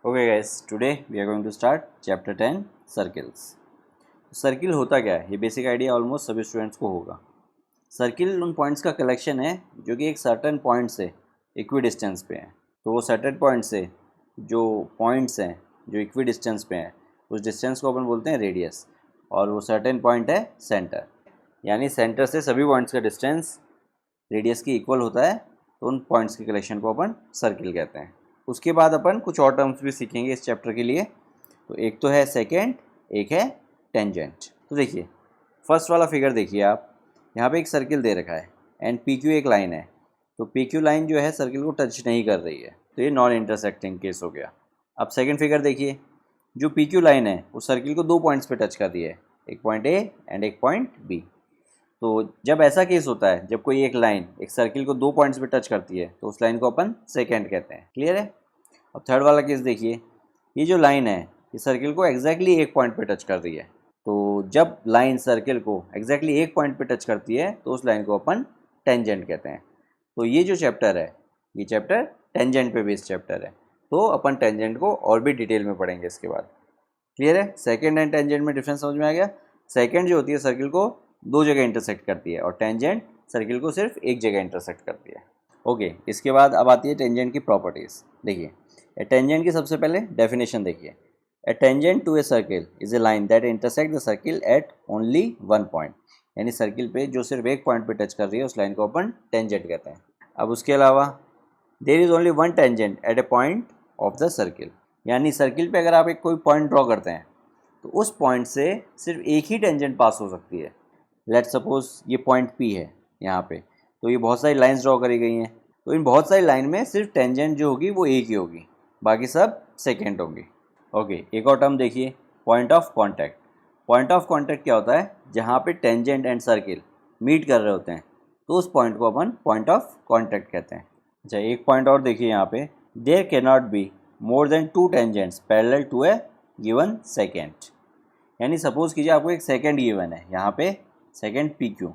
Okay guys, today we are going to start chapter 10 circles. Circle होता क्या है, ये बेसिक आइडिया ऑलमोस्ट सभी स्टूडेंट्स को होगा। सर्किल उन पॉइंट्स का कलेक्शन है जो कि एक सर्टेन पॉइंट से इक्वी डिस्टेंस पे हैं। तो वो सर्टेन पॉइंट से जो पॉइंट्स हैं जो इक्वी डिस्टेंस पे हैं, उस डिस्टेंस को अपन बोलते हैं रेडियस, और वो सर्टेन पॉइंट है सेंटर। यानी सेंटर से सभी पॉइंट्स का डिस्टेंस रेडियस की इक्वल होता है, तो उन पॉइंट्स के कलेक्शन को अपन सर्किल कहते हैं। उसके बाद अपन कुछ और टर्म्स भी सीखेंगे इस चैप्टर के लिए। तो एक तो है सेकेंड, एक है टेंजेंट। तो देखिए, फर्स्ट वाला फिगर देखिए आप, यहाँ पे एक सर्किल दे रखा है एंड पी क्यू एक लाइन है। तो पी क्यू लाइन जो है सर्किल को टच नहीं कर रही है, तो ये नॉन इंटरसेक्टिंग केस हो गया। अब सेकेंड फिगर देखिए, जो पी क्यू लाइन है वो सर्किल को दो पॉइंट्स पे टच कर दिया है, एक पॉइंट ए एंड एक पॉइंट बी। तो जब ऐसा केस होता है, जब कोई एक लाइन एक सर्किल को दो पॉइंट्स पे टच करती है, तो उस लाइन को अपन सेकेंड कहते हैं। क्लियर है? अब थर्ड वाला केस देखिए, ये जो लाइन है ये सर्किल को एग्जैक्टली एक पॉइंट पे टच कर रही है। तो जब लाइन सर्किल को एग्जैक्टली एक पॉइंट पे टच करती है, तो उस लाइन को अपन टेंजेंट कहते हैं। तो ये जो चैप्टर है, ये चैप्टर टेंजेंट पे बेस्ड चैप्टर है। तो अपन टेंजेंट को और भी डिटेल में पढ़ेंगे इसके बाद। क्लियर है? सेकेंड एंड टेंजेंट में डिफरेंस समझ में आ गया। सेकेंड जो होती है सर्किल को दो जगह इंटरसेक्ट करती है, और टेंजेंट सर्किल को सिर्फ एक जगह इंटरसेक्ट करती है। ओके, इसके बाद अब आती है टेंजेंट की प्रॉपर्टीज़। देखिए, टेंजेंट की सबसे पहले डेफिनेशन देखिए। A tangent to a circle is a line that intersect the circle at only one point. यानी सर्किल पे जो सिर्फ एक पॉइंट पे टच कर रही है, उस लाइन को अपन टेंजेंट कहते हैं। अब उसके अलावा there is only one tangent at a point of the circle. यानी सर्किल पे अगर आप एक कोई पॉइंट ड्रॉ करते हैं, तो उस पॉइंट से सिर्फ एक ही टेंजेंट पास हो सकती है। लेट सपोज ये पॉइंट पी है यहाँ पे, तो ये बहुत सारी लाइंस ड्रॉ करी गई हैं। तो इन बहुत सारी लाइन में सिर्फ टेंजेंट जो होगी वो एक ही होगी, बाकी सब सेकेंड होंगी। ओके, एक और टर्म देखिए, point of contact. Point of contact क्या होता है? जहाँ पे टेंजेंट एंड सर्किल मीट कर रहे होते हैं, तो उस पॉइंट को अपन पॉइंट ऑफ कॉन्टैक्ट कहते हैं। अच्छा, एक पॉइंट और देखिए यहाँ पे, there can not be more than two tangents parallel to a given second. यानी सपोज कीजिए आपको एक सेकेंड गिवन है यहाँ पे, सेकेंड पी क्यू।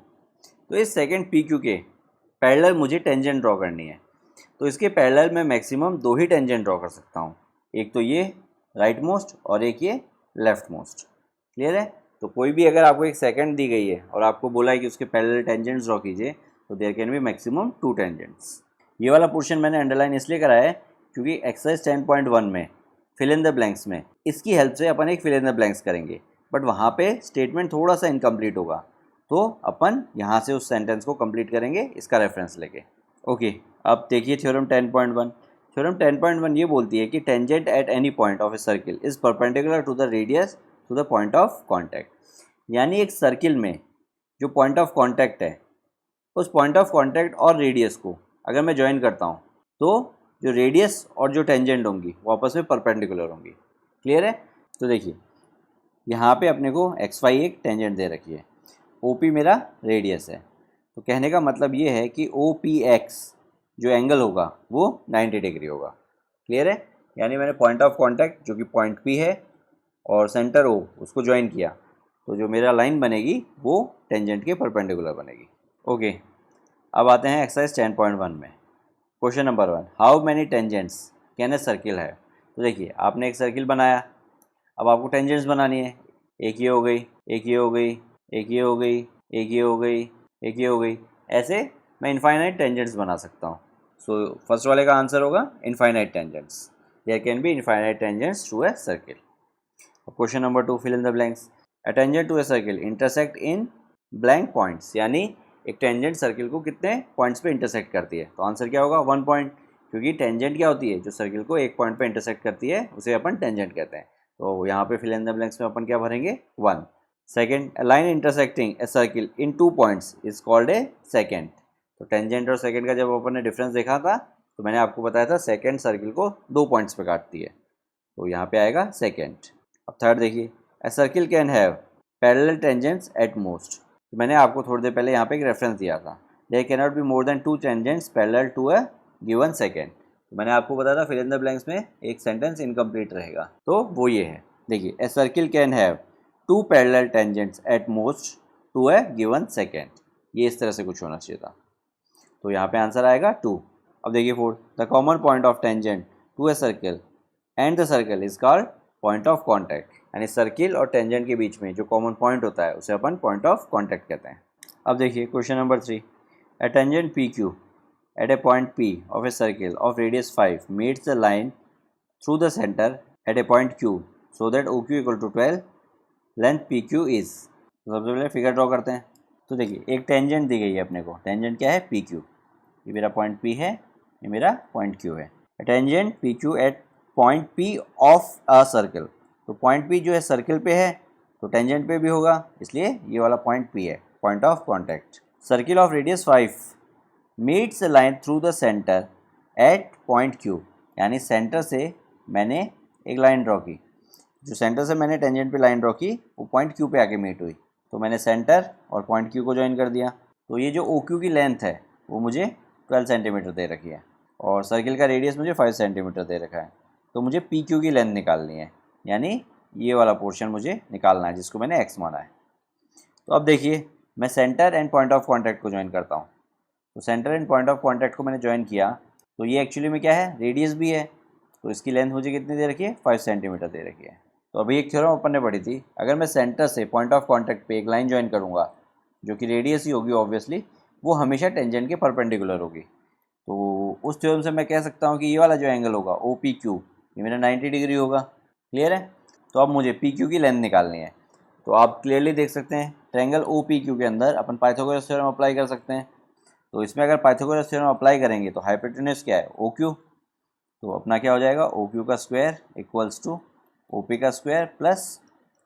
तो इस सेकेंड पी क्यू के पैरेलल मुझे टेंजेंट ड्रॉ करनी है। तो इसके पैरेलल मैं मैक्सिमम दो ही टेंजेंट ड्रॉ कर सकता हूँ, एक तो ये राइट मोस्ट और एक ये लेफ्ट मोस्ट। क्लियर है? तो कोई भी अगर आपको एक सेकंड दी गई है और आपको बोला है कि उसके पैरेलल टेंजेंट्स ड्रॉ कीजिए, तो there can be maximum two tangents. ये वाला पोर्शन मैंने अंडरलाइन इसलिए करा है क्योंकि एक्सरसाइज 10.1 में फिल इन द ब्लैंक्स में इसकी हेल्प से अपन एक फिल इन द ब्लैंक्स करेंगे, बट वहाँ पे स्टेटमेंट थोड़ा सा इनकम्प्लीट होगा, तो अपन यहाँ से उस सेंटेंस को कंप्लीट करेंगे इसका रेफरेंस लेके। ओके, अब देखिए थ्योरम 10.1। थ्योरम 10.1 ये बोलती है कि tangent at any point of a circle is perpendicular to the radius to the point of contact. यानी एक सर्किल में जो पॉइंट ऑफ कॉन्टैक्ट है, उस पॉइंट ऑफ कॉन्टैक्ट और रेडियस को अगर मैं ज्वाइन करता हूँ, तो जो रेडियस और जो टेंजेंट होंगी वो आपस में परपेंडिकुलर होंगी। क्लियर है? तो देखिए, यहाँ पे अपने को एक्स वाई एक टेंजेंट दे रखी है, ओ पी मेरा रेडियस है। तो कहने का मतलब ये है कि ओ पी एक्स जो एंगल होगा वो 90 डिग्री होगा। क्लियर है? यानी मैंने पॉइंट ऑफ कॉन्टैक्ट जो कि पॉइंट पी है और सेंटर ओ उसको ज्वाइन किया, तो जो मेरा लाइन बनेगी वो टेंजेंट के परपेंडिकुलर बनेगी। ओके, अब आते हैं एक्सरसाइज 10.1 में। Question number 1, how many tangents can a circle है। तो देखिए, आपने एक सर्किल बनाया, अब आपको टेंजेंट्स बनानी है। एक ये हो गई, एक ये हो गई, एक ये हो गई, एक ये हो गई, एक ये हो गई। ऐसे मैं इनफाइनाइट टेंजेंट्स बना सकता हूँ। सो फर्स्ट वाले का आंसर होगा infinite tangents. There can be infinite tangents to a circle. Question number 2, fill in the blanks. A tangent to a circle intersect in blank points. यानी एक टेंजेंट सर्किल को कितने पॉइंट्स पे intersect करती है? तो आंसर क्या होगा? 1 पॉइंट, क्योंकि टेंजेंट क्या होती है? जो सर्किल को एक पॉइंट पे इंटरसेक्ट करती है उसे अपन टेंजेंट कहते हैं। तो यहाँ पे फिल इन द ब्लैंक्स में अपन क्या भरेंगे? 1। Second, A line intersecting a circle in 2 points is called a second. तो टेंजेंट और सेकेंड का जब अपन ने डिफरेंस देखा था, तो मैंने आपको बताया था सेकेंड सर्किल को 2 पॉइंट्स पे काटती है, तो यहाँ पे आएगा सेकेंड। अब थर्ड देखिए, a circle can have parallel tangents at most. तो मैंने आपको थोड़ी देर पहले यहाँ पे एक रेफरेंस दिया था, there can not be more than 2 tangents parallel to a given second. तो मैंने आपको बताया था फिल इन द ब्लैंक्स में एक सेंटेंस इनकम्प्लीट रहेगा, तो वो ये है। देखिए, a circle can have 2 parallel tangents at most to a given second. ये इस तरह से कुछ होना चाहिए था, तो यहाँ पे आंसर आएगा 2। अब देखिए 4, the common point of tangent to a circle and the circle is called point of contact. यानी सर्किल और टेंजेंट के बीच में जो कॉमन पॉइंट होता है उसे अपन पॉइंट ऑफ कॉन्टैक्ट कहते हैं। अब देखिए question number 3, a tangent P Q at a point P of a circle of radius 5 meets the line through the center at a point Q so that OQ equal to 12, length PQ is। तो सबसे पहले figure draw करते हैं। तो देखिए एक tangent दी गई है अपने को, टेंजेंट क्या है PQ, ये मेरा पॉइंट P है, ये मेरा पॉइंट Q है। Tangent PQ at point P of a circle, तो पॉइंट P जो है सर्कल पे है तो टेंजेंट पे भी होगा, इसलिए ये वाला पॉइंट P है, point of contact. Circle of radius 5 meets a line through the centre at point Q, यानी सेंटर से मैंने एक लाइन ड्रॉ की, जो सेंटर से मैंने टेंजेंट पे लाइन ड्रॉ की वो पॉइंट Q पे आके मीट हुई, तो मैंने सेंटर और पॉइंट Q को ज्वाइन कर दिया। तो ये जो OQ की लेंथ है वो मुझे 12 सेंटीमीटर दे रखी है और सर्किल का रेडियस मुझे 5 सेंटीमीटर दे रखा है। तो मुझे PQ की लेंथ निकालनी है, यानी ये वाला पोर्शन मुझे निकालना है जिसको मैंने x माना है। तो अब देखिए मैं centre and point of contact को ज्वाइन करता हूँ। तो centre and point of contact को मैंने ज्वाइन किया, तो ये एक्चुअली में क्या है, रेडियस भी है, तो इसकी लेंथ मुझे कितनी दे रखी है, 5 सेंटीमीटर दे रखी है। तो अभी एक थ्योरम अपन ने पढ़ी थी, अगर मैं सेंटर से पॉइंट ऑफ कॉन्टैक्ट पे एक लाइन ज्वाइन करूँगा जो कि रेडियस ही होगी ऑब्वियसली, वो हमेशा टेंजेंट के परपेंडिकुलर होगी। तो उस थ्योरम से मैं कह सकता हूँ कि ये वाला जो एंगल होगा OPQ, ये मेरा 90 डिग्री होगा। क्लियर है। तो अब मुझे PQ की लेंथ निकालनी है। तो आप क्लियरली देख सकते हैं ट्रायंगल OPQ के अंदर अपन पाइथागोरस थ्योरम अप्लाई कर सकते हैं। तो इसमें अगर पाइथागोरस थ्योरम अप्लाई करेंगे तो हाइपोटेन्यूज क्या है, OQ, तो अपना क्या हो जाएगा, OQ का स्क्वायर इक्वल्स टू OP का स्क्वायर प्लस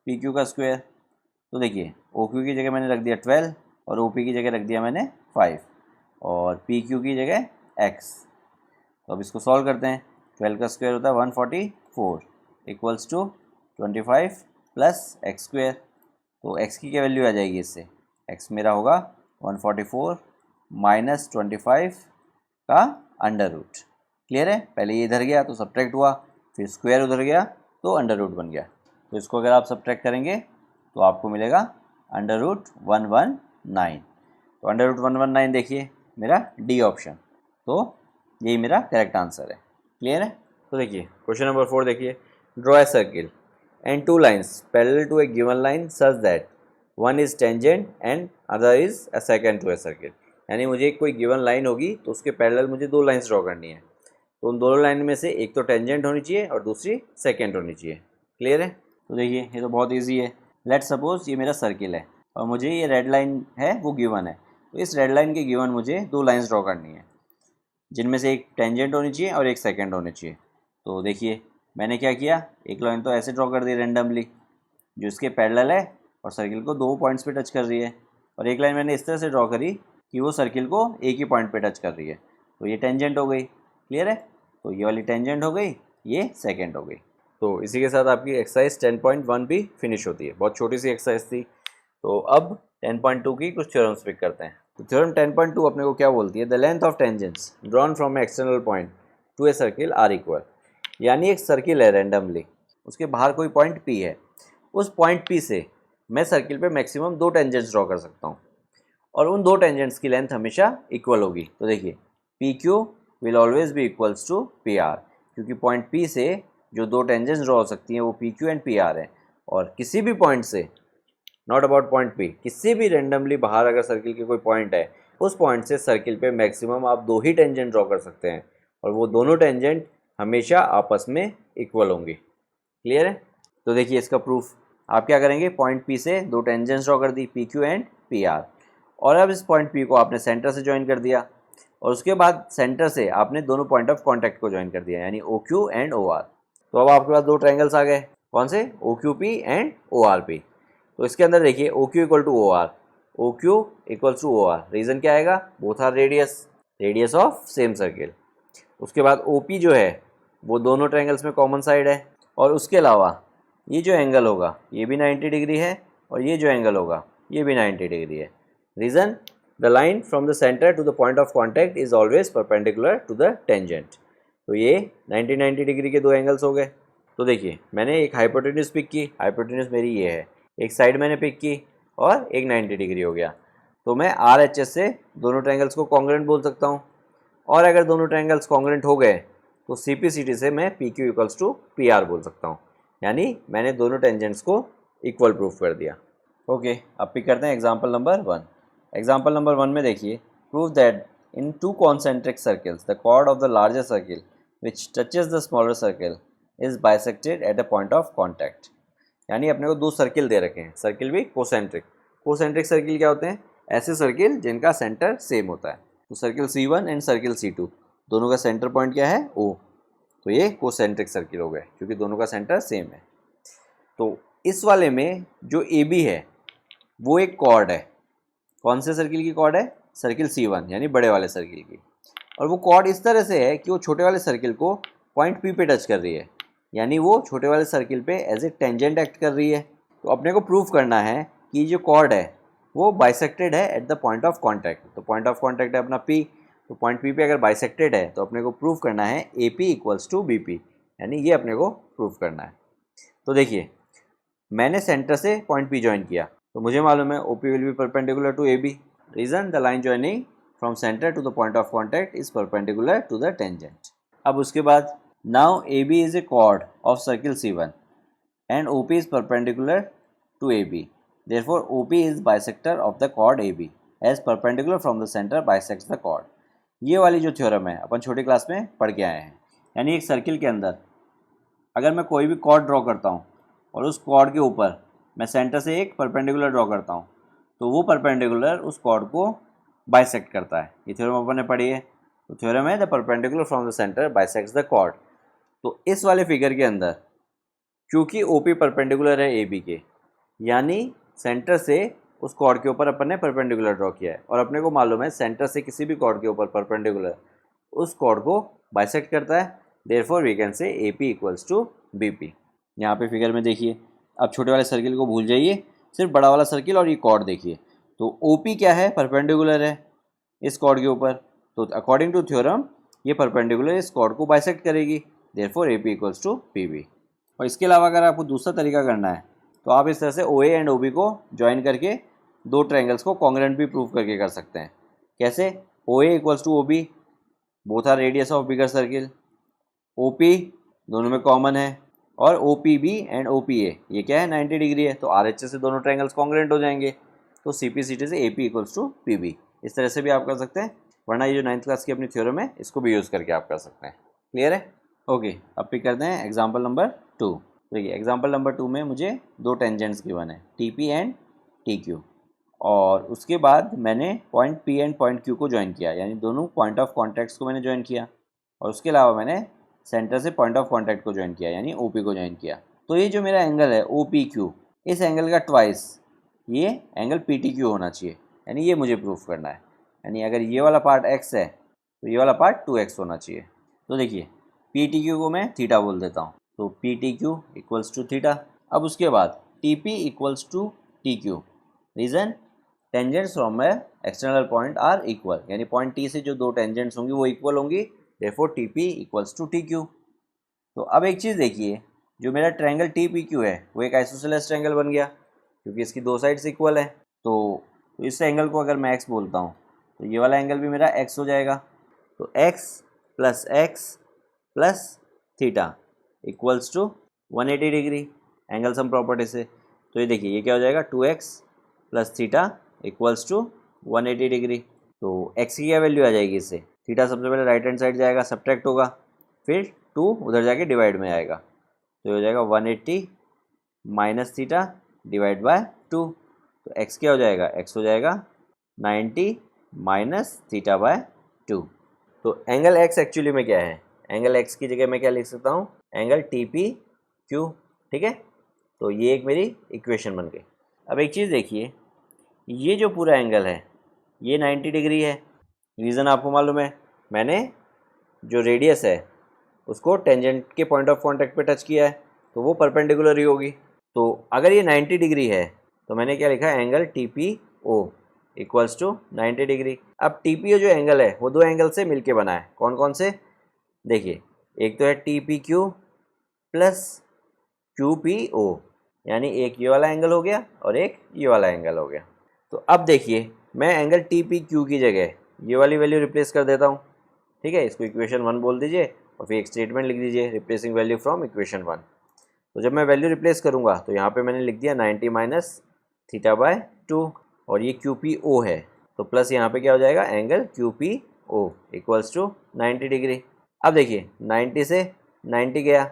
PQ का स्क्वायर। तो देखिए OQ की जगह मैंने रख दिया 12 और OP की जगह रख दिया मैंने 5 और PQ की जगह x। तो अब इसको सॉल्व करते हैं। 12 का स्क्वायर होता है 144 equals to 25 plus x square. तो x की क्या वैल्यू आ जाएगी इससे, x मेरा होगा 144 माइनस 25 का अंडर रूट। क्लियर है। पहले ये इधर गया तो सब्ट्रैक्ट हुआ, फिर स्क्वायर उधर गया तो अंडर रूट बन गया। तो इसको अगर आप सब्ट्रैक्ट करेंगे तो आपको मिलेगा अंडर रूट 119। तो अंडर रूट 119 देखिए मेरा डी ऑप्शन, तो यही मेरा करेक्ट आंसर है। क्लियर है। तो देखिए क्वेश्चन नंबर 4 देखिए, draw a circle and two lines parallel to a given line such that one is tangent and other is a second to a circle. यानी मुझे कोई गिवन लाइन होगी तो उसके पैरेलल मुझे दो लाइंस ड्रॉ करनी है, तो उन दोनों लाइन में से एक तो टेंजेंट होनी चाहिए और दूसरी सेकंड होनी चाहिए। क्लियर है। तो देखिए ये तो बहुत इजी है। लेट सपोज ये मेरा सर्किल है और मुझे ये रेड लाइन है वो गिवन है, तो इस रेड लाइन के गिवन मुझे दो लाइंस ड्रॉ करनी है जिनमें से एक टेंजेंट होनी चाहिए और एक सेकेंड होनी चाहिए। तो देखिए मैंने क्या किया, एक लाइन तो ऐसे ड्रॉ कर दी रेंडमली जो इसके पैरेलल है और सर्किल को दो पॉइंट्स पे टच कर रही है, और एक लाइन मैंने इस तरह से ड्रॉ करी कि वो सर्किल को एक ही पॉइंट पे टच कर रही है, तो ये टेंजेंट हो गई। क्लियर है। तो ये वाली टेंजेंट हो गई, ये सेकेंड हो गई। तो इसी के साथ आपकी एक्सरसाइज 10.1 भी फिनिश होती है। बहुत छोटी सी एक्सरसाइज थी। तो अब 10.2 की कुछ थ्योरम्स पिक करते हैं। तो थ्योरम 10.2 अपने को क्या बोलती है, the length of tangents drawn from external point to a circle are equal. यानी एक सर्किल है रेंडमली, उसके बाहर कोई पॉइंट P है, उस पॉइंट P से मैं सर्किल पे मैक्सिमम दो टेंजेंट्स ड्रॉ कर सकता हूँ और उन दो टेंजेंट्स की लेंथ हमेशा इक्वल होगी। तो देखिए PQ will always be equals to PR, क्योंकि पॉइंट P से जो दो टेंजेंट्स ड्रॉ हो सकती हैं वो PQ एंड PR है, और किसी भी पॉइंट से, नॉट अबाउट पॉइंट P, किसी भी रेंडमली बाहर अगर सर्किल के कोई पॉइंट है उस पॉइंट से सर्किल पे मैक्सिमम आप दो ही टेंजेंट ड्रॉ कर सकते हैं और वो दोनों टेंजेंट हमेशा आपस में इक्वल होंगी। क्लियर है। तो देखिए इसका प्रूफ आप क्या करेंगे, पॉइंट P से दो टेंजेंट्स ड्रॉ कर दी PQ एंड PR, और अब इस पॉइंट P को आपने सेंटर से ज्वाइन कर दिया और उसके बाद सेंटर से आपने दोनों पॉइंट ऑफ कॉन्टैक्ट को ज्वाइन कर दिया, यानी OQ एंड OR। तो अब आपके पास दो ट्रायंगल्स आ गए, कौन से, OQP एंड ORP। तो इसके अंदर देखिए OQ equal to OR, OQ equal to OR, reason क्या आएगा, both are radius of same circle. उसके बाद OP जो है वो दोनों ट्रायंगल्स में कॉमन साइड है, और उसके अलावा ये जो एंगल होगा ये भी 90 डिग्री है और ये जो एंगल होगा ये भी 90 डिग्री है। Reason, the line from the centre to the point of contact is always perpendicular to the tangent. तो ये 90 डिग्री के दो एंगल्स हो गए। तो देखिए मैंने एक हाइपोटेन्यूज पिक की, हाइपोटेन्यूज मेरी ये है, एक साइड मैंने पिक की और एक 90 डिग्री हो गया। तो मैं RHS से दोनों ट्रायंगल्स को कॉन्ग्रुएंट बोल सकता हूँ, और अगर दोनों ट्रायंगल्स कॉन्ग्रुएंट हो गए तो CP/CT से मैं PQ इक्वल्स टू PR बोल सकता हूँ, यानी मैंने दोनों टेंजेंट्स को इक्वल प्रूफ कर दिया। ओके, अब पिक करते हैं एग्जाम्पल नंबर 1। एग्जाम्पल नंबर 1 में देखिए, prove that in two concentric circles the chord of the larger circle which touches the smaller circle is bisected at a point of contact. यानी अपने को दो सर्किल दे रखे हैं, सर्किल भी कोसेंट्रिक। कोसेंट्रिक सर्किल क्या होते हैं? ऐसे सर्किल जिनका सेंटर सेम होता है। तो circle C1 and circle C2 दोनों का सेंटर पॉइंट क्या है? O। तो ये कोसेंट्रिक सर्किल हो गए क्योंकि दोनों का सेंटर सेम है। तो इस वाले में जो AB है वो एक कॉर्ड है। कौन से सर्किल की कॉर्ड है? सर्किल C1 यानी बड़े वाले सर्किल की। और वो कॉर्ड इस तरह से है कि वो छोटे वाले सर्किल को पॉइंट P पे टच कर रही है, यानी वो छोटे वाले सर्किल पे एज ए टेंजेंट एक्ट कर रही है। तो अपने को प्रूफ करना है कि जो कॉर्ड है वो बाइसेक्टेड है at the point of contact. तो पॉइंट ऑफ कॉन्टैक्ट है अपना P, तो पॉइंट P पे अगर बाइसेक्टेड है तो अपने को प्रूफ करना है AP इक्वल्स टू BP, यानी ये अपने को प्रूफ करना है। तो देखिए, मैंने सेंटर से पॉइंट P ज्वाइन किया, तो मुझे मालूम है OP will be perpendicular to AB। Reason, the line joining from centre to the point of contact is perpendicular to the tangent. अब उसके बाद, now AB is a chord of circle C1 and OP is perpendicular to AB, therefore OP is bisector of the chord AB as perpendicular from the center bisects the chord। ये वाली जो theorem है अपन छोटी class में पढ़ के आए हैं। यानी एक सर्किल के अंदर अगर मैं कोई भी कॉर्ड ड्रॉ करता हूँ और उस कॉर्ड के ऊपर मैं सेंटर से एक परपेंडिकुलर ड्रॉ करता हूँ, तो वो परपेंडिकुलर उस कॉर्ड को बाइसेक्ट करता है। ये थ्योरम अपन ने पढ़ी है। तो थ्योरम है the perpendicular from the centre bisects the chord. तो इस वाले फिगर के अंदर क्योंकि OP परपेंडिकुलर है AB के, यानी सेंटर से उस कॉर्ड के ऊपर अपन ने परपेंडिकुलर ड्रॉ किया है, और अपने को मालूम है सेंटर से किसी भी कॉर्ड के ऊपर परपेंडिकुलर उस कॉर्ड को बाइसेक्ट करता है। Therefore we can say AP equals to BP। यहाँ पे फिगर में देखिए, अब छोटे वाले सर्किल को भूल जाइए, सिर्फ बड़ा वाला सर्किल और ये कॉर्ड देखिए। तो OP क्या है? परपेंडिकुलर है इस कॉर्ड के ऊपर, तो अकॉर्डिंग टू थ्योरम ये परपेंडिकुलर इस कॉर्ड को बाइसेक्ट करेगी। Therefore AP equals to PB। और इसके अलावा अगर आपको दूसरा तरीका करना है तो आप इस तरह से OA एंड OB को ज्वाइन करके दो ट्रायंगल्स को कॉन्ग्रुएंट भी प्रूव करके कर सकते हैं। कैसे? OA equals to OB, both are radius of bigger circle. OP दोनों में कॉमन है, और OPB एंड OPA ये क्या है? 90 डिग्री है, तो RHS से दोनों ट्रायंगल्स कॉन्ग्रुएंट हो जाएंगे। तो CP/CT से AP इक्वल्स टू PB। इस तरह से भी आप कर सकते हैं, वरना ये जो 9th क्लास की अपनी थ्योरम है इसको भी यूज़ करके आप कर सकते हैं। क्लियर है? ओके, अब पिक करते हैं एग्जाम्पल नंबर 2। देखिए, एग्जाम्पल नंबर 2 में मुझे दो टेंजेंट्स गिवन है, TP एंड TQ, और उसके बाद मैंने point P and point Q को ज्वाइन किया, यानी दोनों पॉइंट ऑफ कॉन्टैक्ट्स को मैंने ज्वाइन किया, और उसके अलावा मैंने सेंटर से पॉइंट ऑफ कॉन्टैक्ट को ज्वाइन किया, यानी OP को ज्वाइन किया। तो ये जो मेरा एंगल है OPQ, इस एंगल का ट्वाइस ये एंगल PTQ होना चाहिए, यानी ये मुझे प्रूफ करना है। यानी अगर ये वाला पार्ट x है तो ये वाला पार्ट 2x होना चाहिए। तो देखिए, PTQ को मैं थीटा बोल देता हूँ, तो PTQ इक्वल्स टू थीटा। अब उसके बाद TP equals to TQ। Reason, tangents from a external point are equal, यानी पॉइंट T से जो दो टेंजेंट्स होंगी वो इक्वल होंगी। Therefore TP equals to TQ। तो अब एक चीज़ देखिए, जो मेरा ट्रायंगल TPQ है वो एक आइसोसेलेस ट्रायंगल बन गया क्योंकि इसकी दो साइड्स इक्वल है। तो इस एंगल को अगर मैं x बोलता हूँ तो ये वाला एंगल भी मेरा x हो जाएगा। तो x plus theta equals to 180 degree angle sum property से। तो ये देखिए, ये क्या हो जाएगा? 2x plus theta equals to 180 degree. तो x की क्या वैल्यू आ जाएगी इससे? थीटा सबसे पहले राइट हैंड साइड जाएगा, सब्ट्रैक्ट होगा, फिर 2 उधर जाके डिवाइड में आएगा, तो ये हो जाएगा 180 माइनस थीटा डिवाइड बाय 2। तो x क्या हो जाएगा? x हो जाएगा 90 माइनस थीटा बाय 2। तो एंगल x एक्चुअली में क्या है? एंगल x की जगह मैं क्या लिख सकता हूँ? Angle TPQ। ठीक है, तो ये एक मेरी इक्वेशन बन गई। अब एक चीज़ देखिए, ये जो पूरा एंगल है ये 90 डिग्री है। रीज़न आपको मालूम है, मैंने जो रेडियस है उसको टेंजेंट के पॉइंट ऑफ कॉन्टैक्ट पे टच किया है, तो वो परपेंडिकुलर ही होगी। तो अगर ये 90 डिग्री है तो मैंने क्या लिखा? Angle TPO equals to 90 degree. अब TPO जो एंगल है वो दो एंगल से मिलके बना है। कौन कौन से? देखिए, एक तो है TPQ प्लस QPO, यानी एक ये वाला एंगल हो गया और एक ये वाला एंगल हो गया। तो अब देखिए, मैं एंगल TPQ की जगह ये वाली वैल्यू रिप्लेस कर देता हूँ। ठीक है, इसको इक्वेशन 1 बोल दीजिए और फिर एक स्टेटमेंट लिख दीजिए रिप्लेसिंग वैल्यू फ्रॉम इक्वेशन 1। तो जब मैं वैल्यू रिप्लेस करूँगा तो यहाँ पे मैंने लिख दिया 90 माइनस थीटा बाय 2 और ये QPO है तो प्लस यहाँ पे क्या हो जाएगा angle QPO equals to 90 degree. अब देखिए 90 से 90 गया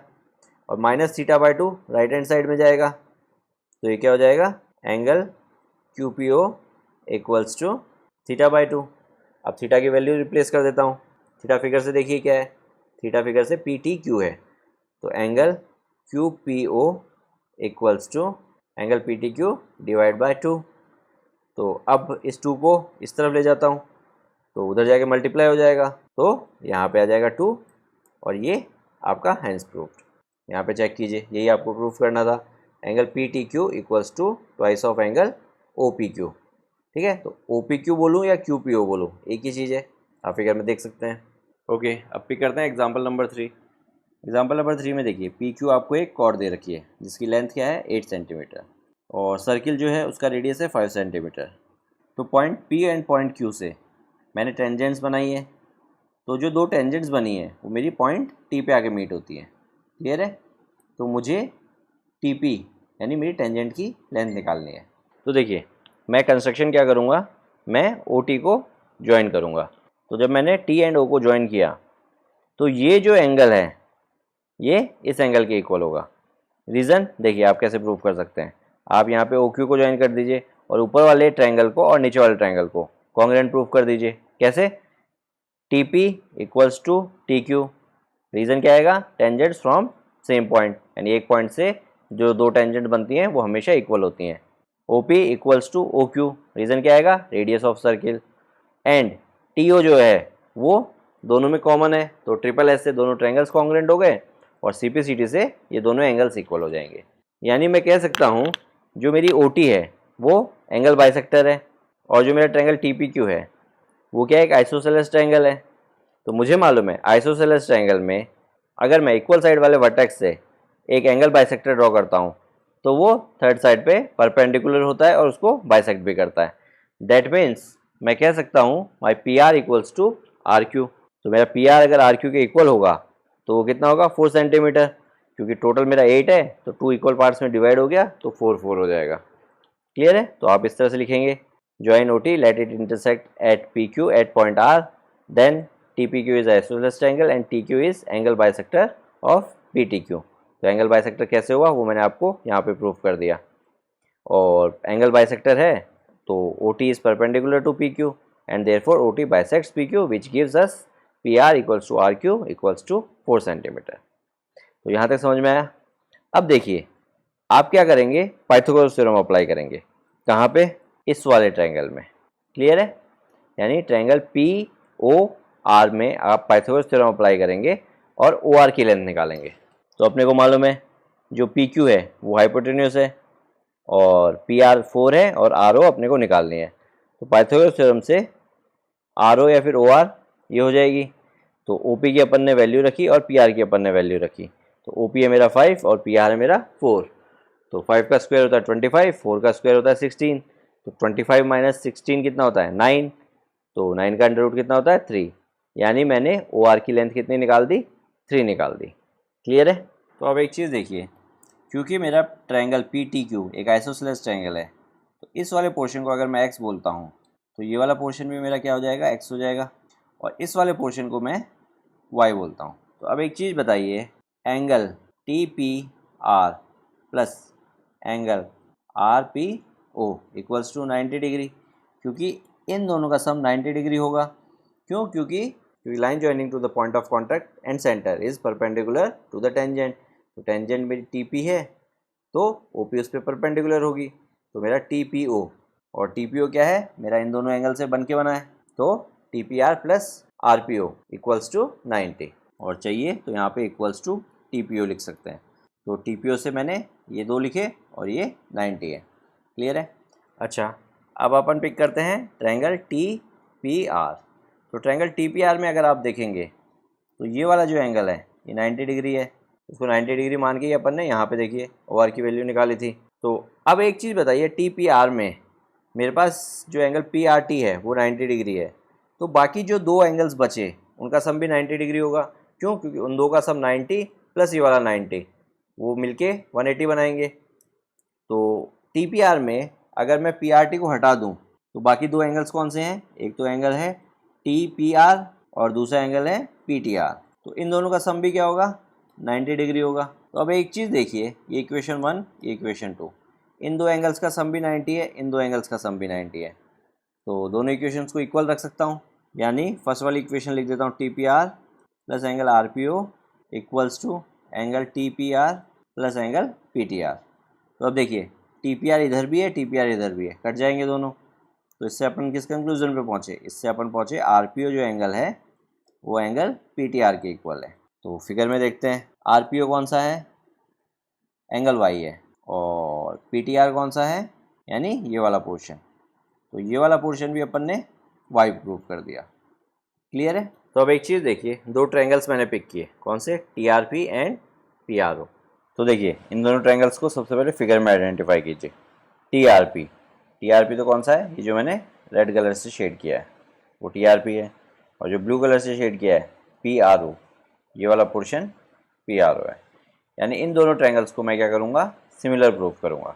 और minus theta by 2 right hand side में जाएगा तो ये क्या हो जाएगा angle QPO equals to theta by 2। अब थीटा की वैल्यू रिप्लेस कर देता हूँ। थीटा फिगर से देखिए क्या है, थीटा फिगर से PTQ है तो angle QPO equals to angle PTQ divide by 2। तो अब इस 2 को इस तरफ ले जाता हूँ तो उधर जाके मल्टीप्लाई हो जाएगा तो यहाँ पे आ जाएगा 2 और ये आपका हैंस प्रूफ्ड। यहाँ पे चेक कीजिए, यही आपको प्रूफ करना था। Angle PTQ equals to twice of angle OPQ। ठीक है, तो OPQ बोलूँ या QPO बोलूँ एक ही चीज़ है, आप फिगर में देख सकते हैं। ओके, अब पिक करते हैं एग्जाम्पल नंबर 3। एग्जाम्पल नंबर 3 में देखिए PQ आपको एक कॉर्ड दे रखी है जिसकी लेंथ क्या है 8 सेंटीमीटर और सर्किल जो है उसका रेडियस है 5 सेंटीमीटर। तो point P and point Q से मैंने टेंजेंट्स बनाई है तो जो दो टेंजेंट्स बनी है वो मेरी पॉइंट T पे आके मीट होती है। क्लियर है, तो मुझे TP यानी मेरी टेंजेंट की लेंथ निकालनी है। तो देखिए मैं कंस्ट्रक्शन क्या करूँगा, मैं OT को ज्वाइन करूँगा। तो जब मैंने T एंड O को ज्वाइन किया तो ये जो एंगल है ये इस एंगल के इक्वल होगा। रीज़न देखिए आप कैसे प्रूव कर सकते हैं, आप यहाँ पे OQ को ज्वाइन कर दीजिए और ऊपर वाले ट्रायंगल को और नीचे वाले ट्रायंगल को कॉन्ग्रुएंट प्रूव कर दीजिए। कैसे, TP equals to TQ। Reason क्या आएगा, टेंजेंट्स फ्रॉम सेम पॉइंट यानी एक पॉइंट से जो दो टेंजेंट बनती हैं वो हमेशा इक्वल होती हैं। OP equals to OQ। Reason क्या आएगा, radius of circle. And TO जो है वो दोनों में कॉमन है तो ट्रिपल एस से दोनों ट्रायंगल्स कॉन्ग्रुएंट हो गए और CPCT से ये दोनों एंगल्स इक्वल हो जाएंगे। यानी मैं कह सकता हूँ जो मेरी OT है वो एंगल बाइसेक्टर है और जो मेरा ट्रायंगल TPQ है वो क्या है, एक आइसोसेलेस ट्रायंगल है। तो मुझे मालूम है आइसोसेलेस ट्रायंगल में अगर मैं इक्वल साइड वाले वर्टेक्स से एक एंगल बाइसेक्टर ड्रॉ करता हूँ तो वो थर्ड साइड पे परपेंडिकुलर होता है और उसको बाइसेक्ट भी करता है। दैट मीन्स मैं कह सकता हूँ माई PR इक्वल्स टू RQ। तो मेरा PR अगर RQ के इक्वल होगा तो वो कितना होगा 4 सेंटीमीटर, क्योंकि टोटल मेरा 8 है तो 2 इक्वल पार्ट्स में डिवाइड हो गया तो 4 हो जाएगा। क्लियर है, तो आप इस तरह से लिखेंगे join OT let it intersect at PQ at point R then TPQ is isosceles triangle and TQ is angle bisector of PTQ। तो एंगल बाइसेक्टर कैसे हुआ वो मैंने आपको यहाँ पे प्रूफ कर दिया। और एंगल बाइसेक्टर है तो OT is perpendicular to PQ and therefore OT bisects PQ which gives us PR equals to RQ equals to 4 centimetre. तो यहाँ तक समझ में आया। अब देखिए आप क्या करेंगे, पाइथागोरस थ्योरम अप्लाई करेंगे। कहाँ पे, इस वाले ट्रायंगल में। क्लियर है, यानी ट्रायंगल POR में आप पाइथागोरस थ्योरम अप्लाई करेंगे और OR की लेंथ निकालेंगे। तो अपने को मालूम है जो PQ है वो हाइपोटेन्यूस है और PR 4 है और RO अपने को निकालनी है। तो पाइथागोरस थ्योरम से RO या फिर OR ये हो जाएगी। तो OP की अपन ने वैल्यू रखी और PR की अपन ने वैल्यू रखी। तो OP है मेरा 5 और PR है मेरा 4। तो 5 का स्क्वायर होता है 25, 4 का स्क्वायर होता है 16। तो 25 माइनस 16 कितना होता है 9। तो 9 का अंडर रूट कितना होता है 3। यानी मैंने OR की लेंथ कितनी निकाल दी, 3 निकाल दी। क्लियर है। तो अब एक चीज़ देखिए, क्योंकि मेरा ट्रायंगल PTQ एक आइसोसेलेस ट्रायंगल है तो इस वाले पोर्शन को अगर मैं x बोलता हूँ तो ये वाला पोर्शन भी मेरा क्या हो जाएगा, x हो जाएगा। और इस वाले पोर्शन को मैं y बोलता हूँ। तो अब एक चीज़ बताइए, angle TPR plus angle RPO equals to 90 degree, क्योंकि इन दोनों का सम 90 डिग्री होगा। क्यों, क्योंकि line joining to the point of contact and centre is perpendicular to the tangent. तो टेंजेंट मेरी TP है तो OP उस पर परपेंडिकुलर होगी। तो मेरा TPO और TPO क्या है, मेरा इन दोनों एंगल से बन के बना है। तो TPR plus RPO equals to 90 और चाहिए तो यहाँ पे इक्वल्स टू TPO लिख सकते हैं। तो TPO से मैंने ये दो लिखे और ये 90 है। क्लियर है। अच्छा, अब अपन पिक करते हैं ट्रायंगल TPR। तो ट्रायंगल TPR में अगर आप देखेंगे तो ये वाला जो एंगल है ये 90 डिग्री है। इसको 90 डिग्री मान के अपन ने यहाँ पे देखिए OR की वैल्यू निकाली थी। तो अब एक चीज़ बताइए, TPR में मेरे पास जो एंगल PRT है वो 90 डिग्री है, तो बाकी जो दो एंगल्स बचे उनका सम भी 90 डिग्री होगा। क्यों? क्योंकि उन दो का सम 90 प्लस ये वाला 90 वो मिलके 180 बनाएंगे। तो TPR में अगर मैं PRT को हटा दूं तो बाकी दो एंगल्स कौन से हैं? एक तो एंगल है TPR और दूसरा एंगल है PTR। तो इन दोनों का सम भी क्या होगा? 90 डिग्री होगा। तो अब एक चीज़ देखिए, ये इक्वेशन 1, ये इक्वेशन 2, इन दो एंगल्स का सम भी 90 है, इन दो एंगल्स का सम भी 90 है। तो दोनों इक्वेशंस को इक्वल रख सकता हूँ, यानी फर्स्ट वाली इक्वेशन लिख देता हूँ TPR plus angle RPO equals to angle TPR plus angle PTR। तो अब देखिए TPR इधर भी है, TPR इधर भी है, कट जाएंगे दोनों। तो इससे अपन किस कंक्लूजन पे पहुँचे? इससे अपन पहुँचे RPO जो एंगल है वो एंगल PTR के इक्वल है। तो फिगर में देखते हैं, RPO कौन सा है? एंगल Y है, और PTR कौन सा है? यानी ये वाला पोर्शन। तो ये वाला पोर्शन भी अपन ने Y प्रूव कर दिया। क्लियर है? तो अब एक चीज़ देखिए, दो ट्रायंगल्स मैंने पिक किए, कौन से? TRP and PRO। तो देखिए इन दोनों ट्रायंगल्स को सबसे पहले फिगर में आइडेंटिफाई कीजिए। TRP तो कौन सा है? ये जो मैंने रेड कलर से शेड किया है वो TRP है, और जो ब्लू कलर से शेड किया है PRO, ये वाला पोर्शन PRO है। यानी इन दोनों ट्रायंगल्स को मैं क्या करूँगा? सिमिलर प्रूव करूँगा।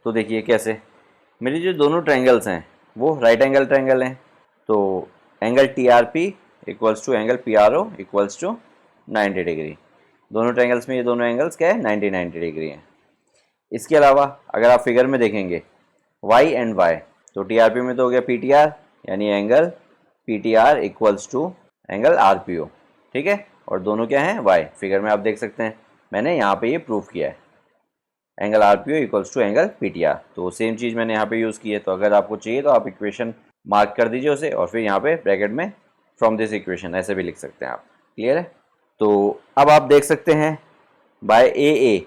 तो देखिए कैसे, मेरी जो दोनों ट्रायंगल्स हैं वो राइट एंगल ट्रायंगल हैं। तो angle TRP equals to angle PRO equals to 90 degree. दोनों ट्रायंगल्स में ये दोनों एंगल्स क्या है? 90 डिग्री हैं। इसके अलावा अगर आप फिगर में देखेंगे Y एंड Y, तो TRP में तो हो गया PTR, यानी angle PTR equals to angle RPO, ठीक है। और दोनों क्या हैं? Y। फिगर में आप देख सकते हैं, मैंने यहाँ पे ये प्रूफ किया है, angle RPO equals to angle PTR। तो सेम चीज़ मैंने यहाँ पे यूज़ की है। तो अगर आपको चाहिए तो आप इक्वेशन मार्क कर दीजिए उसे, और फिर यहाँ पे ब्रैकेट में फ्रॉम दिस इक्वेशन ऐसे भी लिख सकते हैं आप। क्लियर है? तो अब आप देख सकते हैं बाय AA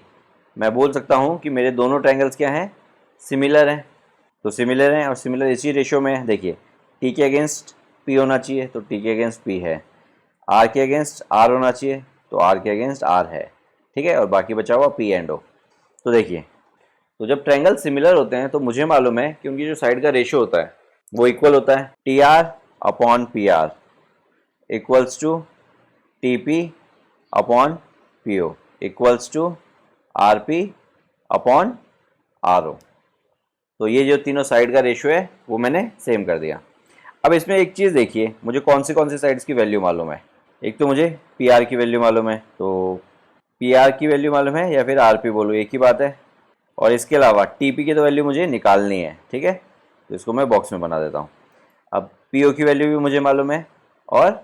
मैं बोल सकता हूँ कि मेरे दोनों ट्रायंगल्स क्या हैं? सिमिलर हैं। तो सिमिलर हैं, और सिमिलर इसी रेशियो में है। देखिए T के अगेंस्ट P होना चाहिए, तो T के अगेंस्ट P है। R के अगेंस्ट R होना चाहिए, तो R के अगेंस्ट R है, ठीक है। और बाकी बचा हुआ P एंड O। तो देखिए, तो जब ट्रायंगल सिमिलर होते हैं तो मुझे मालूम है कि उनकी जो साइड का रेशियो होता है वो इक्वल होता है। TR upon PR equals to TP upon PO equals to RP upon RO। तो ये जो तीनों साइड का रेशियो है वो मैंने सेम कर दिया। अब इसमें एक चीज़ देखिए, मुझे कौन सी साइड्स की वैल्यू मालूम है। एक तो मुझे PR की वैल्यू मालूम है, तो PR की वैल्यू मालूम है, या फिर RP बोलो, एक ही बात है। और इसके अलावा TP की तो वैल्यू मुझे निकालनी है, ठीक है। तो इसको मैं बॉक्स में बना देता हूँ। अब PO की वैल्यू भी मुझे मालूम है, और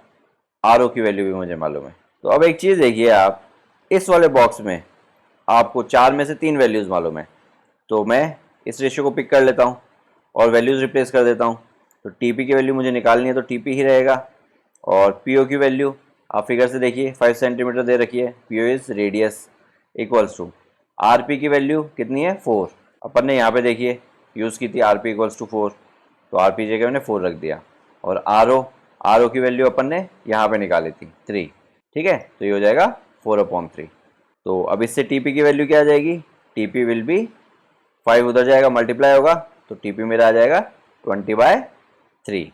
RO की वैल्यू भी मुझे मालूम है। तो अब एक चीज़ देखिए, आप इस वाले बॉक्स में आपको 4 में से 3 वैल्यूज़ मालूम है, तो मैं इस रेशियो को पिक कर लेता हूँ और वैल्यूज़ रिप्लेस कर देता हूँ। तो TP की वैल्यू मुझे निकालनी है, तो TP ही रहेगा। और PO की वैल्यू आप फिगर से देखिए, 5 सेंटीमीटर दे रखी है, PO is radius equals to RP की वैल्यू कितनी है? 4। अपन ने यहाँ पे देखिए यूज़ की थी RP इक्वल्स टू 4, तो RP जगह मैंने 4 रख दिया। और RO की वैल्यू अपन ने यहाँ पे निकाली थी 3, ठीक है। तो ये हो जाएगा 4/3। तो अब इससे TP की वैल्यू क्या आ जाएगी? TP विल बी 5 उधर जाएगा, मल्टीप्लाई होगा, तो TP मेरा आ जाएगा 20/3,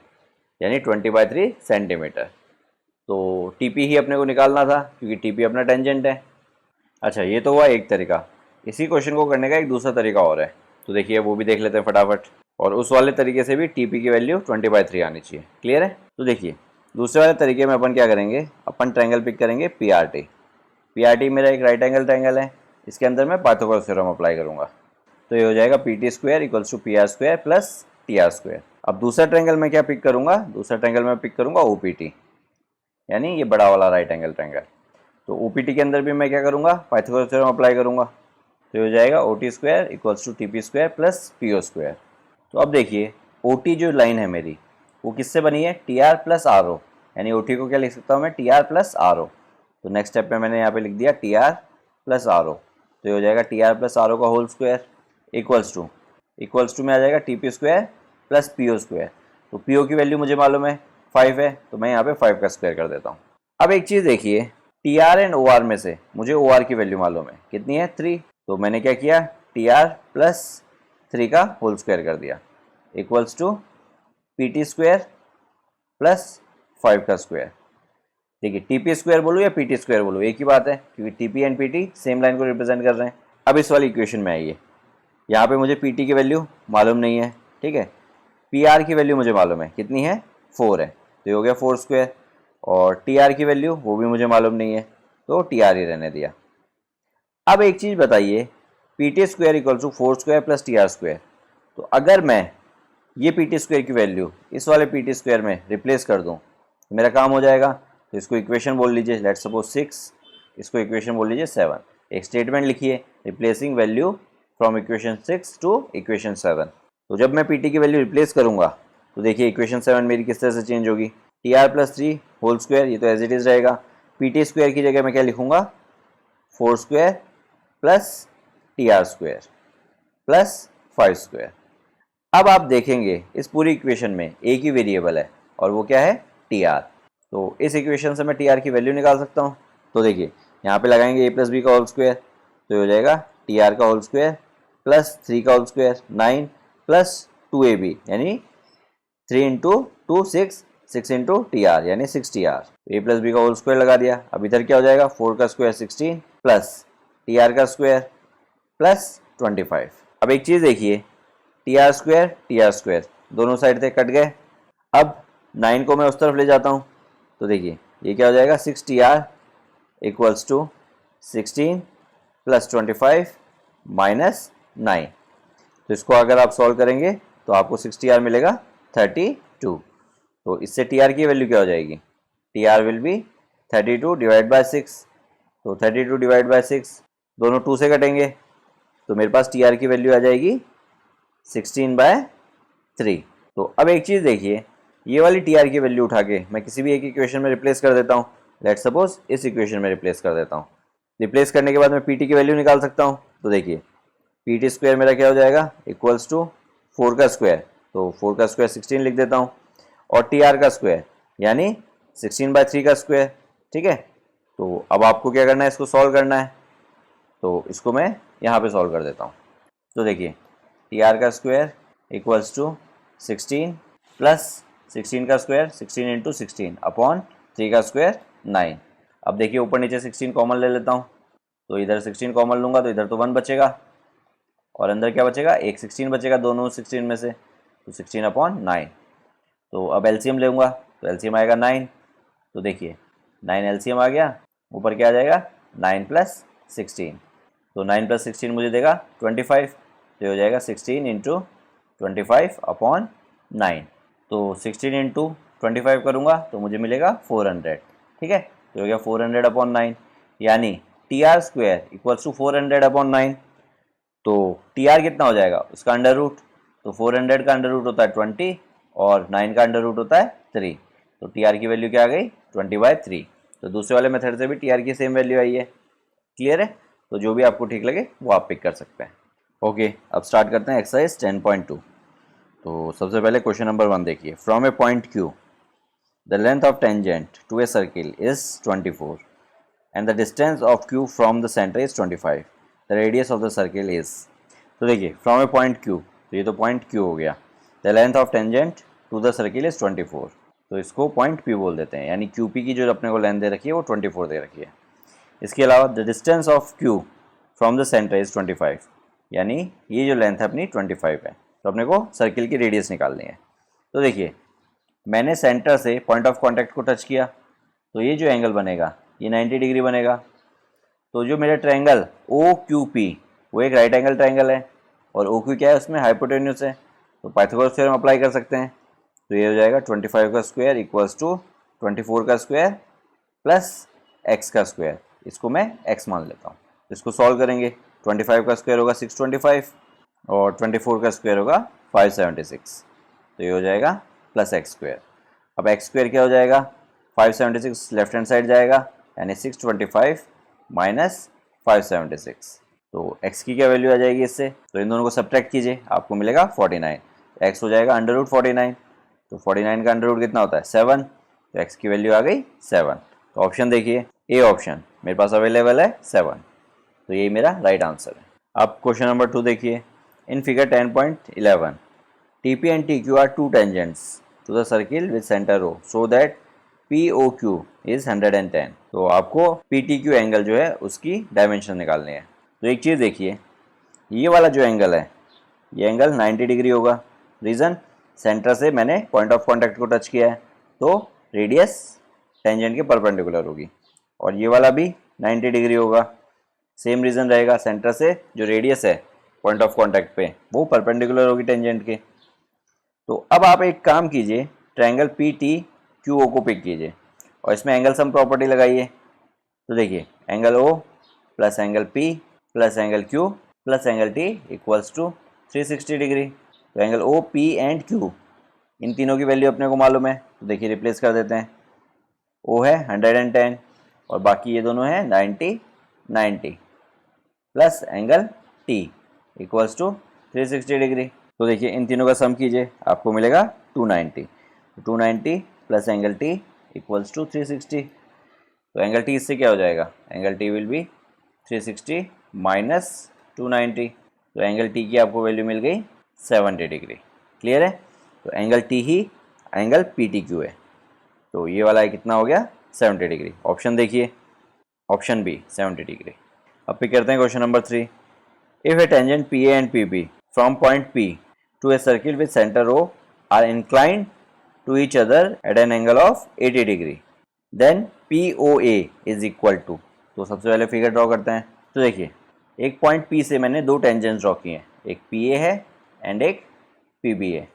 यानी 20/3 सेंटीमीटर। तो TP ही अपने को निकालना था, क्योंकि TP अपना टेंजेंट है। अच्छा, ये तो हुआ एक तरीका। इसी क्वेश्चन को करने का एक दूसरा तरीका और है, तो देखिए वो भी देख लेते हैं फटाफट। और उस वाले तरीके से भी TP की वैल्यू 20/3 आनी चाहिए। क्लियर है? तो देखिए दूसरे वाले तरीके में अपन क्या करेंगे, अपन ट्रायंगल पिक करेंगे PRT मेरा एक राइट एंगल ट्रायंगल है, इसके अंदर मैं पाइथागोरस थ्योरम अप्लाई करूँगा। तो ये हो जाएगा PT² equals to PR² plus TR²। अब दूसरा ट्रायंगल मैं क्या पिक करूँगा? दूसरा ट्रायंगल मैं पिक करूँगा OPT, यानी ये बड़ा वाला राइट एंगल ट्रायंगल। तो OPT के अंदर भी मैं क्या करूँगा? पाइथागोरस थ्योरम अप्लाई करूँगा। तो हो जाएगा OT² equals to TP² plus PO²। तो अब देखिए OT जो लाइन है मेरी वो किससे बनी है? TR प्लस RO, यानी OT को क्या लिख सकता हूँ मैं? TR plus RO। तो नेक्स्ट स्टेप में मैंने यहाँ पे लिख दिया TR प्लस RO। तो ये हो जाएगा TR प्लस RO का होल स्क्वायर इक्वल्स टू में आ जाएगा TP² प्लस PO²। तो PO की वैल्यू मुझे मालूम है 5 है, तो मैं यहाँ पे 5 का स्क्वायर कर देता हूँ। अब एक चीज़ देखिए, TR एंड OR में से मुझे OR की वैल्यू मालूम है, कितनी है? 3। तो मैंने क्या किया? TR प्लस 3 का होल स्क्वायर कर दिया इक्वल्स टू PT² प्लस 5 का स्क्वायर। देखिए टीपी स्क्वायर बोलूँ या पीटी स्क्वायर बोलूँ एक ही बात है, क्योंकि TP and PT same line को रिप्रेजेंट कर रहे हैं। अब इस वाली इक्वेशन में आइए, यहाँ पे मुझे पीटी की वैल्यू मालूम नहीं है, ठीक है। पी आर की वैल्यू मुझे मालूम है, कितनी है 4 है, तो ये हो गया 4 स्क्वायर। और टी आर की वैल्यू वो भी मुझे मालूम नहीं है, तो टी आर ही रहने दिया। अब एक चीज़ बताइए, P T square equal to 4 square plus T R square, तो अगर मैं ये पी टी स्क्वायर की वैल्यू इस वाले पी टी स्क्वायर में रिप्लेस कर दूँ तो मेरा काम हो जाएगा। तो इसको इक्वेशन बोल लीजिए, लेट्स सपोज 6, इसको इक्वेशन बोल लीजिए 7। एक स्टेटमेंट लिखिए, replacing value from equation 6 to equation 7। तो जब मैं पी टी की वैल्यू रिप्लेस करूँगा तो देखिए इक्वेशन 7 मेरी किस तरह से चेंज होगी, T R plus 3 whole square, ये तो एज इट इज़ रहेगा। पी टी स्क्वायर की जगह मैं क्या लिखूँगा, 4 square plus T R square plus 5 square. अब आप देखेंगे इस पूरी इक्वेशन में एक ही वेरिएबल है और वो क्या है, टी आर। तो इस इक्वेशन से मैं टी आर की वैल्यू निकाल सकता हूँ। तो देखिए यहाँ पे लगाएंगे ए प्लस बी का होल स्क्वायर, तो ये हो जाएगा टी आर का होल स्क्वायर प्लस 3 का होल स्क्वायर 9 प्लस 2ab यानी 3 इंटू 2 6, 6 इंटू टी आर यानी 6 T are. A plus B का होल स्क्वायर लगा दिया। अब इधर क्या हो जाएगा, 4 का स्क्वायर 16 प्लस टी आर का स्क्वायर प्लस 25। अब एक चीज़ देखिए, टी आर स्क्वायर दोनों साइड से कट गए। अब 9 को मैं उस तरफ ले जाता हूँ, तो देखिए ये क्या हो जाएगा, 6 T R equals to 16 plus 25 minus 9। तो इसको अगर आप सॉल्व करेंगे तो आपको 6 टी आर मिलेगा 32। तो इससे टी आर की वैल्यू क्या हो जाएगी, T R will be 32 divide by 6। तो 32 डिवाइड बाय 6 दोनों 2 से कटेंगे, तो मेरे पास टी आर की वैल्यू आ जाएगी 16/3। तो अब एक चीज़ देखिए, ये वाली टी आर की वैल्यू उठा के मैं किसी भी एक इक्वेशन में रिप्लेस कर देता हूँ। लेट्स सपोज इस इक्वेशन में रिप्लेस कर देता हूँ। रिप्लेस करने के बाद मैं पी टी की वैल्यू निकाल सकता हूँ। तो देखिए पी टी स्क्वायर मेरा क्या हो जाएगा, इक्वल्स टू 4 का स्क्वायर, तो 4 का स्क्वायर 16 लिख देता हूँ, और टी आर का स्क्वायर यानी 16/3 का स्क्वायर, ठीक है। तो अब आपको क्या करना है, इसको सॉल्व करना है। तो इसको मैं यहाँ पे सॉल्व कर देता हूँ। तो देखिए टी आर का स्क्वायर इक्वल्स टू 16 प्लस 16 का स्क्वायर 16 इंटू 16 अपॉन 3 का स्क्वायर 9। अब देखिए ऊपर नीचे 16 कॉमन ले लेता हूँ, तो इधर 16 कॉमन लूँगा तो इधर तो 1 बचेगा और अंदर क्या बचेगा, एक 16 बचेगा दोनों 16 में से, तो 16/9। तो अब एलसीएम लूँगा तो एलसीएम आएगा 9। तो देखिए 9 एलसीएम आ गया, ऊपर क्या आ जाएगा 9 प्लस 16, तो 9 प्लस 16 मुझे देगा 25। तो ये हो जाएगा 16 इंटू 25/9। तो 16 इंटू 25 करूँगा तो मुझे मिलेगा 400, ठीक है। तो हो गया 400/9, यानी T R square equals to 400/9। तो टी आर कितना हो जाएगा, उसका अंडर रूट, तो 400 का अंडर रूट होता है 20 और 9 का अंडर रूट होता है 3। तो टी आर की वैल्यू क्या आ गई, 20/3। तो दूसरे वाले मेथड से भी टी आर की सेम वैल्यू आई है। क्लियर है। तो जो भी आपको ठीक लगे वो आप पिक कर सकते हैं। ओके, अब स्टार्ट करते हैं एक्सरसाइज 10.2। तो सबसे पहले क्वेश्चन नंबर 1 देखिए, from a point Q the length of tangent to a circle is 24 and the distance of Q from the centre is 25, the radius of the circle is. तो देखिए from a point Q, तो ये तो point Q हो गया। The length of tangent to the circle is 24, तो इसको point P बोल देते हैं, यानी क्यू पी की जो अपने को लेंथ दे रखी है वो 24 दे रखी है। इसके अलावा the distance of Q from the centre is 25, यानी ये जो लेंथ है अपनी 25 है। तो अपने को सर्किल की रेडियस निकालनी है। तो देखिए मैंने सेंटर से पॉइंट ऑफ कांटेक्ट को टच किया, तो ये जो एंगल बनेगा ये 90 डिग्री बनेगा। तो जो मेरा ट्रायंगल ओ क्यू पी वो एक राइट एंगल ट्रायंगल है, और ओ क्यू क्या है, उसमें हाइपोटेन्यूस है, तो पाइथागोरस थ्योरम अप्लाई कर सकते हैं। तो ये हो जाएगा 25 का स्क्वायर इक्वल्स टू 24 का स्क्वायर प्लस एक्स का स्क्वायर, इसको मैं एक्स मान लेता हूँ। इसको सॉल्व करेंगे, 25 का स्क्वायर होगा 625 और 24 का स्क्वायर होगा 576, तो ये हो जाएगा प्लस एक्स स्क्वायर। अब एक्स स्क्वायर क्या हो जाएगा, 576 लेफ्ट हैंड साइड जाएगा, यानी 625 माइनस 576। तो x की क्या वैल्यू आ जाएगी इससे, तो इन दोनों को सब्ट्रैक्ट कीजिए, आपको मिलेगा 49। x हो जाएगा अंडर रूट 49, तो 49 का अंडर रूट कितना होता है 7, तो x की वैल्यू आ गई 7। तो ऑप्शन देखिए, ए ऑप्शन मेरे पास अवेलेबल है 7, तो यही मेरा राइट आंसर है। अब क्वेश्चन नंबर 2 देखिए, in figure 10.11 TP and TQ are two tangents to the circle with center O, so that POQ is 110। तो आपको PTQ एंगल जो है उसकी डायमेंशन निकालनी है। तो एक चीज़ देखिए, ये वाला जो एंगल है ये एंगल 90 डिग्री होगा। रीज़न, सेंटर से मैंने पॉइंट ऑफ कॉन्टैक्ट को टच किया है तो रेडियस टेंजेंट के परपेंडिकुलर होगी। और ये वाला भी 90 डिग्री होगा, सेम रीज़न रहेगा, सेंटर से जो रेडियस है पॉइंट ऑफ कॉन्टैक्ट पे वो परपेंडिकुलर होगी टेंजेंट के। तो अब आप एक काम कीजिए, ट्रायंगल PTQO को पिक कीजिए और इसमें एंगल सम प्रॉपर्टी लगाइए। तो देखिए, angle O plus angle P plus angle Q plus angle T equals to 360 degree. तो angle O, P and Q इन तीनों की वैल्यू अपने को मालूम है। तो देखिए रिप्लेस कर देते हैं। O है 110 और बाकी ये दोनों है 90 plus angle T equals to 360 degree. तो देखिए इन तीनों का सम कीजिए, आपको मिलेगा 290। 290 plus angle T equals to 360। तो एंगल T इससे क्या हो जाएगा, angle T will be 360 minus 290। तो एंगल T की आपको वैल्यू मिल गई 70 डिग्री। क्लियर है? तो एंगल T ही एंगल PTQ है। तो ये वाला कितना हो गया, 70 डिग्री। ऑप्शन देखिए, ऑप्शन बी 70 डिग्री। अब पिक करते हैं question number 3। If A tangent PA and PP from point P to a circle with center O are inclined to each other at an angle of 80 degree, then POA is equal to। तो सबसे पहले figure draw करते हैं। तो देखिए, एक point P से मैंने दो टेंजेंट्स ड्रॉ किए हैं, एक PA है एंड एक PB है।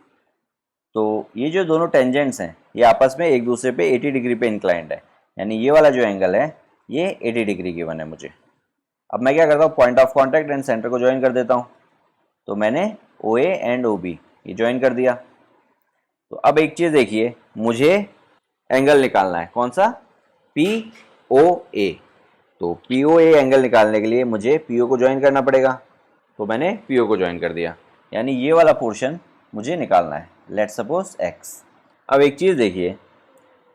तो ये जो दोनों टेंजेंट्स हैं ये आपस में एक दूसरे पे 80 डिग्री पे इंक्लाइंड है, यानी ये वाला जो एंगल है ये 80 डिग्री गिवन है मुझे। अब मैं क्या करता हूँ, point of contact and centre को ज्वाइन कर देता हूँ। तो मैंने OA एंड OB ये ज्वाइन कर दिया। तो अब एक चीज़ देखिए, मुझे एंगल निकालना है, कौन सा, POA। तो POA एंगल निकालने के लिए मुझे PO को ज्वाइन करना पड़ेगा। तो मैंने PO को ज्वाइन कर दिया, यानी ये वाला पोर्शन मुझे निकालना है, लेट्स सपोज X। अब एक चीज़ देखिए,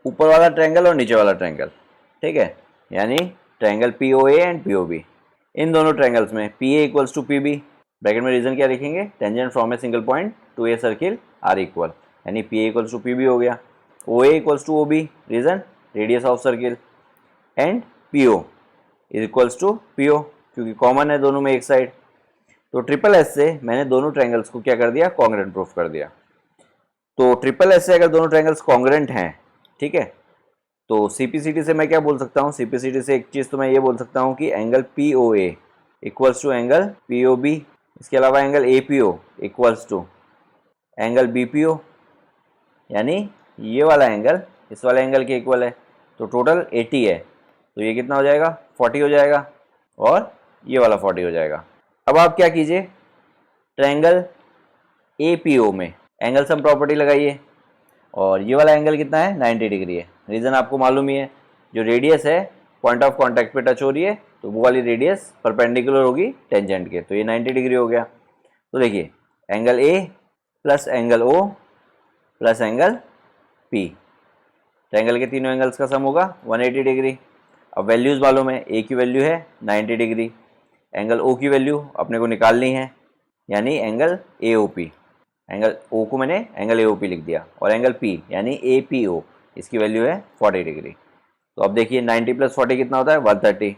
ऊपर वाला ट्रायंगल और नीचे वाला ट्रायंगल, ठीक है, यानी ट्रायंगल POA एंड POB, इन दोनों ट्रायंगल्स में PA equals to PB, bracket में रीजन क्या लिखेंगे, tangent from a single point to a circle are equal, यानी PA इक्वल्स टू PB हो गया। OA equals to OB, reason radius of circle, and PO is equals to PO, क्योंकि common है दोनों में एक साइड। तो ट्रिपल एस से मैंने दोनों ट्रायंगल्स को क्या कर दिया, कॉन्ग्रुएंट प्रूफ कर दिया। तो ट्रिपल एस से अगर दोनों ट्रायंगल्स कॉन्ग्रुएंट हैं, ठीक है, तो CPCT से मैं क्या बोल सकता हूँ, CPCT से एक चीज़ तो मैं ये बोल सकता हूँ कि angle POA equals to angle POB, इसके अलावा angle APO equals to angle BPO, यानी ये वाला एंगल इस वाले एंगल के इक्वल है। तो टोटल 80 है, तो ये कितना हो जाएगा, 40 हो जाएगा, और ये वाला 40 हो जाएगा। अब आप क्या कीजिए, ट्रायंगल APO में एंगल सम प्रॉपर्टी लगाइए, और ये वाला एंगल कितना है, 90 डिग्री है। रीज़न आपको मालूम ही है, जो रेडियस है पॉइंट ऑफ कॉन्टैक्ट पे टच हो रही है तो वो वाली रेडियस परपेंडिकुलर होगी टेंजेंट के, तो ये 90 डिग्री हो गया। तो देखिए, angle A plus angle O plus angle P, triangle के तीनों एंगल्स का सम होगा 180 डिग्री। अब वैल्यूज़ मालूम है, A की वैल्यू है 90 डिग्री, एंगल O की वैल्यू अपने को निकालनी है, यानी एंगल AOP, एंगल O को मैंने एंगल AOP लिख दिया, और एंगल P यानी APO इसकी वैल्यू है 40 डिग्री। तो अब देखिए 90 प्लस 40 कितना होता है, 130।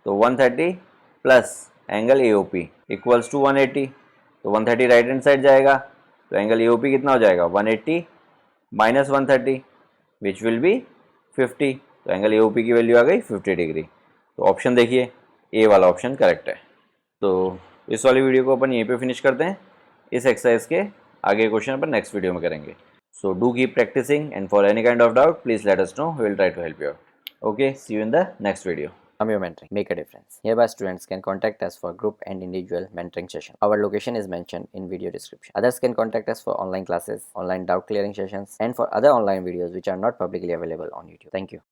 तो 130 plus angle AOP equals to 180। तो 130 राइट हैंड साइड जाएगा, तो एंगल AOP कितना हो जाएगा, 180 माइनस 130 विच विल बी 50। तो एंगल AOP की वैल्यू आ गई 50 डिग्री। तो ऑप्शन देखिए, ए वाला ऑप्शन करेक्ट है। तो इस वाली वीडियो को अपन यहीं पे फिनिश करते हैं। इस एक्सरसाइज के आगे क्वेश्चन अपन नेक्स्ट वीडियो में करेंगे। So do keep practicing, and for any kind of doubt, please let us know. We will try to help you out. Okay, see you in the next video. From your mentoring, make a difference. Hereby students can contact us for group and individual mentoring session. Our location is mentioned in video description. Others can contact us for online classes, online doubt clearing sessions, and for other online videos which are not publicly available on YouTube. Thank you.